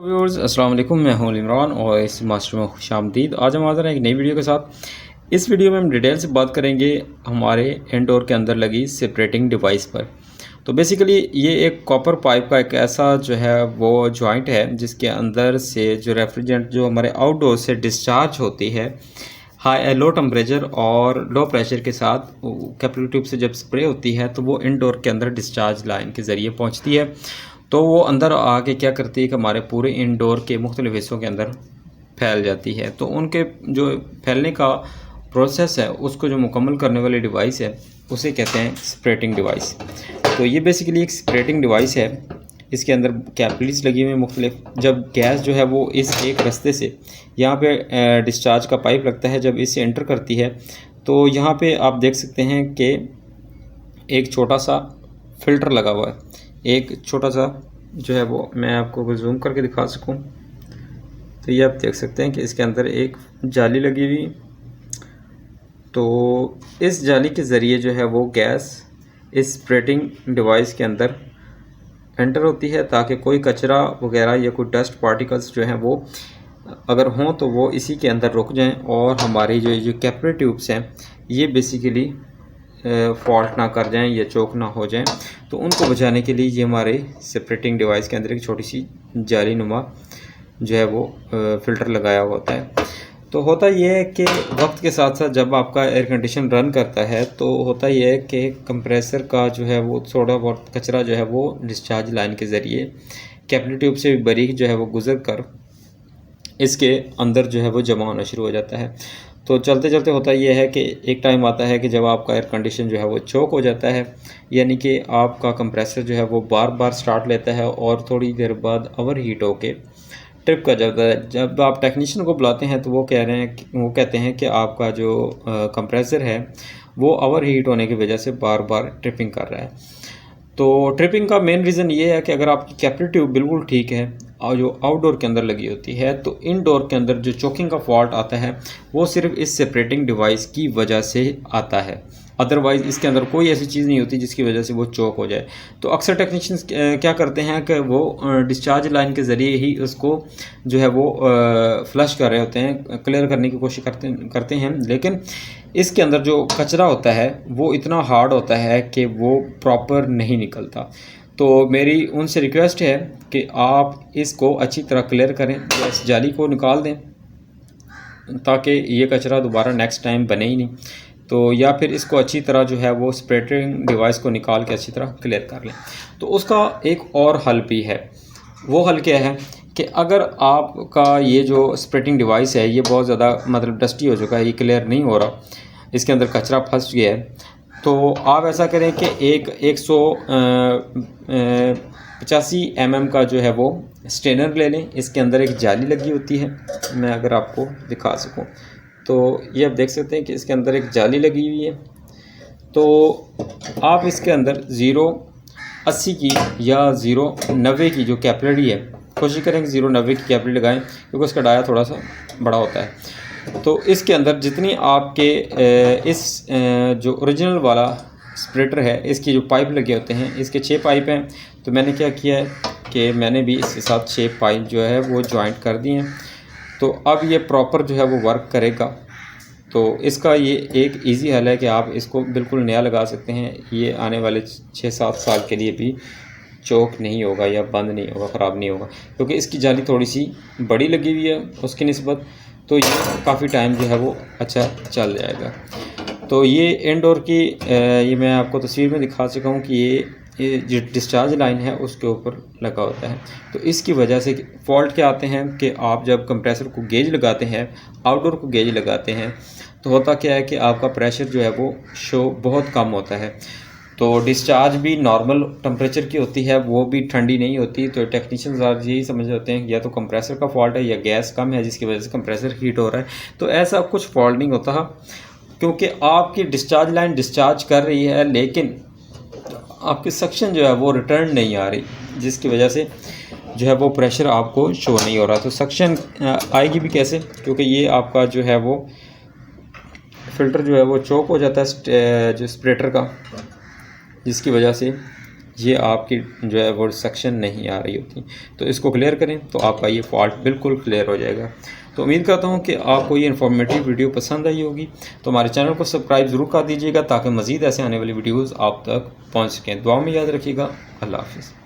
Viewers अस्सलाम वालेकुम, मैं हूं इमरान और इस मास्टर में खुशामदीद। आज हम हाज़िर हैं एक नई वीडियो के साथ। इस वीडियो में हम डिटेल से बात करेंगे हमारे इंडोर के अंदर लगी सेपरेटिंग डिवाइस पर। तो बेसिकली ये एक कॉपर पाइप का एक ऐसा जो है वो जॉइंट है जिसके अंदर से जो रेफ्रिजरेंट जो हमारे आउटडोर से डिस्चार्ज होती है लो टेम्परेचर और लो प्रेशर के साथ कैपिलरी ट्यूब से जब स्प्रे होती है तो वो इंडोर के अंदर डिस्चार्ज लाइन के ज़रिए पहुंचती है। तो वो अंदर आके क्या करती है कि हमारे पूरे इंडोर के मुख्तलिफ हिस्सों के अंदर फैल जाती है। तो उनके जो फैलने का प्रोसेस है उसको जो मुकम्मल करने वाली डिवाइस है उसे कहते हैं स्प्रेटिंग डिवाइस। तो ये बेसिकली एक स्प्रेटिंग डिवाइस है। इसके अंदर कैपिलरीज लगी हुई हैं मुख्तलिफ। जब गैस जो है वो इस एक रास्ते से यहाँ पे डिस्चार्ज का पाइप लगता है, जब इसे एंटर करती है तो यहाँ पे आप देख सकते हैं कि एक छोटा सा फ़िल्टर लगा हुआ है। एक छोटा सा जो है वो मैं आपको जूम करके दिखा सकूं तो ये आप देख सकते हैं कि इसके अंदर एक जाली लगी हुई। तो इस जाली के ज़रिए जो है वो गैस इस स्प्रेटिंग डिवाइस के अंदर एंटर होती है ताकि कोई कचरा वगैरह या कोई डस्ट पार्टिकल्स जो हैं वो अगर हों तो वो इसी के अंदर रुक जाएं और हमारी जो कैपिलरी ट्यूब्स हैं ये बेसिकली फॉल्ट ना कर जाएं या चोक ना हो जाएं। तो उनको बचाने के लिए ये हमारे सेपरेटिंग डिवाइस के अंदर एक छोटी सी जाली नुमा जो है वो फ़िल्टर लगाया होता है। तो होता यह है कि वक्त के साथ साथ जब आपका एयर कंडीशन रन करता है तो होता यह है कि कंप्रेसर का जो है वो थोड़ा बहुत कचरा जो है वो डिस्चार्ज लाइन के ज़रिए कैपिलरी ट्यूब से बारीक जो है वो गुज़र कर इसके अंदर जो है वो जमा होना शुरू हो जाता है। तो चलते चलते होता यह है कि एक टाइम आता है कि जब आपका एयर कंडीशन जो है वो चोक हो जाता है, यानी कि आपका कंप्रेसर जो है वो बार बार स्टार्ट लेता है और थोड़ी देर बाद ओवर हीट होके ट्रिप कर जाता है। जब आप टेक्नीशियन को बुलाते हैं तो वो कहते हैं कि आपका जो कंप्रेसर है वो ओवर हीट होने की वजह से बार बार ट्रिपिंग कर रहा है। तो ट्रिपिंग का मेन रीज़न ये है कि अगर आपकी कैपिलरी ट्यूब बिल्कुल ठीक है और जो आउटडोर के अंदर लगी होती है तो इनडोर के अंदर जो चोकिंग का फॉल्ट आता है वो सिर्फ इस सेपरेटिंग डिवाइस की वजह से आता है। अदरवाइज़ इसके अंदर कोई ऐसी चीज़ नहीं होती जिसकी वजह से वो चोक हो जाए। तो अक्सर टेक्नीशियंस क्या करते हैं कि वो डिस्चार्ज लाइन के ज़रिए ही उसको जो है वो फ्लश कर रहे होते हैं, क्लियर करने की कोशिश करते हैं, लेकिन इसके अंदर जो कचरा होता है वो इतना हार्ड होता है कि वो प्रॉपर नहीं निकलता। तो मेरी उनसे रिक्वेस्ट है कि आप इसको अच्छी तरह क्लियर करें, इस जाली को निकाल दें ताकि ये कचरा दोबारा नेक्स्ट टाइम बने ही नहीं। तो या फिर इसको अच्छी तरह जो है वो स्प्रेटिंग डिवाइस को निकाल के अच्छी तरह क्लियर कर लें। तो उसका एक और हल भी है। वो हल क्या है कि अगर आपका ये जो स्प्रेटिंग डिवाइस है ये बहुत ज़्यादा मतलब डस्टी हो चुका है, ये क्लियर नहीं हो रहा, इसके अंदर कचरा फंस गया है, तो आप ऐसा करें कि एक 185 mm का जो है वो स्ट्रेनर ले लें। इसके अंदर एक जाली लगी होती है, मैं अगर आपको दिखा सकूं तो ये आप देख सकते हैं कि इसके अंदर एक जाली लगी हुई है। तो आप इसके अंदर 080 की या 090 की जो कैपिलरी है, कोशिश करें कि 090 की कैपिलरी लगाएं क्योंकि उसका डाया थोड़ा सा बड़ा होता है। तो इसके अंदर जितनी आपके इस जो ओरिजिनल वाला स्प्रेटर है इसकी जो पाइप लगे होते हैं, इसके 6 पाइप हैं। तो मैंने क्या किया है कि मैंने भी इसके साथ 6 पाइप जो है वो जॉइंट कर दिए हैं। तो अब ये प्रॉपर जो है वो वर्क करेगा। तो इसका ये एक इजी हल है कि आप इसको बिल्कुल नया लगा सकते हैं। ये आने वाले 6-7 साल के लिए भी चोक नहीं होगा या बंद नहीं होगा, ख़राब नहीं होगा, क्योंकि इसकी जाली थोड़ी सी बड़ी लगी हुई है उसकी निस्बत। तो ये काफ़ी टाइम जो है वो अच्छा चल जाएगा। तो ये इंडोर की ये मैं आपको तस्वीर में दिखा सका हूँ कि ये जो डिस्चार्ज लाइन है उसके ऊपर लगा होता है। तो इसकी वजह से फॉल्ट क्या आते हैं कि आप जब कंप्रेसर को गेज लगाते हैं, आउटडोर को गेज लगाते हैं, तो होता क्या है कि आपका प्रेशर जो है वो शो बहुत कम होता है। तो डिस्चार्ज भी नॉर्मल टेम्परेचर की होती है, वो भी ठंडी नहीं होती। तो टेक्नीशियंस आज यही समझ होते हैं या तो कंप्रेसर का फॉल्ट है या गैस कम है जिसकी वजह से कंप्रेसर हीट हो रहा है। तो ऐसा कुछ फॉल्ट नहीं होता, क्योंकि आपकी डिस्चार्ज लाइन डिस्चार्ज कर रही है लेकिन आपकी सक्शन जो है वो रिटर्न नहीं आ रही, जिसकी वजह से जो है वो प्रेशर आपको शो नहीं हो रहा। तो सक्शन आएगी भी कैसे, क्योंकि ये आपका जो है वो फ़िल्टर जो है वो चोक हो जाता है जो स्प्रेटर का, जिसकी वजह से ये आपकी जो है वो सेक्शन नहीं आ रही होती। तो इसको क्लियर करें तो आपका ये फॉल्ट बिल्कुल क्लियर हो जाएगा। तो उम्मीद करता हूँ कि आपको ये इन्फॉर्मेटिव वीडियो पसंद आई होगी। तो हमारे चैनल को सब्सक्राइब ज़रूर कर दीजिएगा ताकि मज़ीद ऐसे आने वाली वीडियोज़ आप तक पहुँच सकें। दुआ में याद रखिएगा। अल्लाह हाफ़िज़।